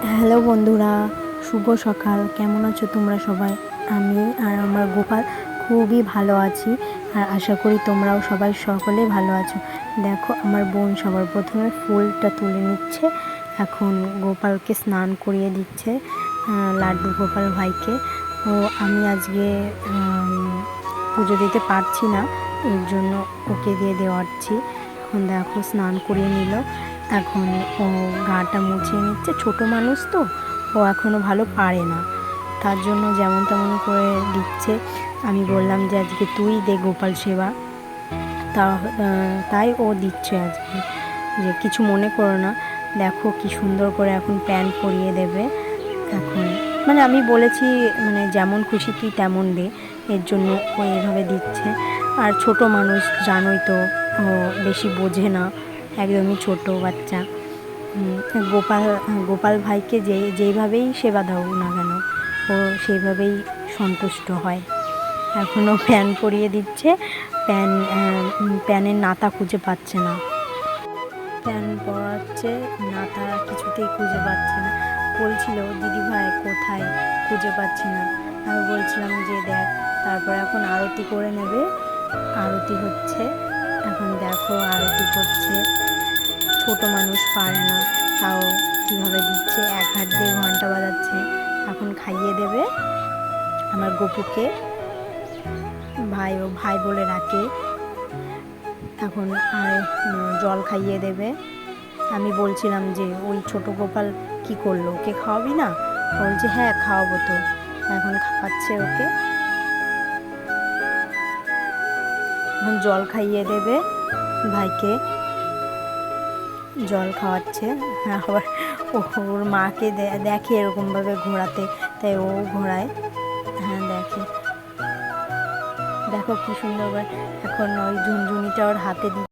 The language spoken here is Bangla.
হ্যালো বন্ধুরা, শুভ সকাল। কেমন আছো তোমরা সবাই? আমি আর আমার গোপাল খুবই ভালো আছি, আর আশা করি তোমরাও সবাই সকলে ভালো আছো। দেখো, আমার বোন সবার প্রথমে ফুলটা তুলে নিচ্ছে, এখন গোপালকে স্নান করিয়ে দিচ্ছে, লাড্ডু গোপাল ভাইকে। ও আমি আজকে পুজো দিতে পারছি না, এর জন্য ওকে দিয়ে দেওয়াচ্ছি। এখন দেখো স্নান করিয়ে নিল, এখন ও গাটা মুছিয়ে নিচ্ছে। ছোট মানুষ তো, ও এখনও ভালো পারে না, তার জন্য যেমন তেমন করে দিচ্ছে। আমি বললাম যে আজকে তুই দে গোপাল সেবা, তা তাই ও দিচ্ছে আজকে, যে কিছু মনে করো না। দেখো কি সুন্দর করে এখন প্যান্ট পরিয়ে দেবে। এখন মানে আমি বলেছি, মানে যেমন খুশি তুই তেমন দে, এর জন্য ও এভাবে দিচ্ছে। আর ছোট মানুষ জানোই তো, ও বেশি বোঝে না, একদমই ছোট বাচ্চা। গোপাল গোপাল ভাইকে যেইভাবেই সেবা দাও না কেন, ও সেইভাবেই সন্তুষ্ট হয়। এখনও প্যান পরিয়ে দিচ্ছে, প্যানের নাতা খুঁজে পাচ্ছে না, প্যান পরাচ্ছে, নাতা কিছুতেই খুঁজে পাচ্ছে না। বলছিল দিদি ভাই কোথায়, খুঁজে পাচ্ছি না। আমি বলছিলাম যে দেখ, তারপর এখন আরতি করে নেবে। আরতি হচ্ছে, এখন দেখো আরতি করছে। ছোট মানুষ পারে না, তাও কীভাবে দিচ্ছে, এক হাত দিয়ে ঘন্টা বাজাচ্ছে। এখন খাইয়ে দেবে আমার গপুকে, ভাই ও ভাই বলে ডাকে। এখন আর জল খাইয়ে দেবে। আমি বলছিলাম যে ওই ছোট গোপাল কি করলো, ওকে খাওয়াবি না? বলছে হ্যাঁ খাওয়াবো তো। এখন খাওয়াচ্ছে ওকে, এখন জল খাইয়ে দেবে ভাইকে, জল খাওয়াচ্ছে। আবার ওর মাকে দেখে এরকমভাবে ঘোরাতে, তাই ও ঘোরায়। হ্যাঁ দেখে, দেখো কি সুন্দর। এখন ওই ঝুনঝুনিটা ওর হাতে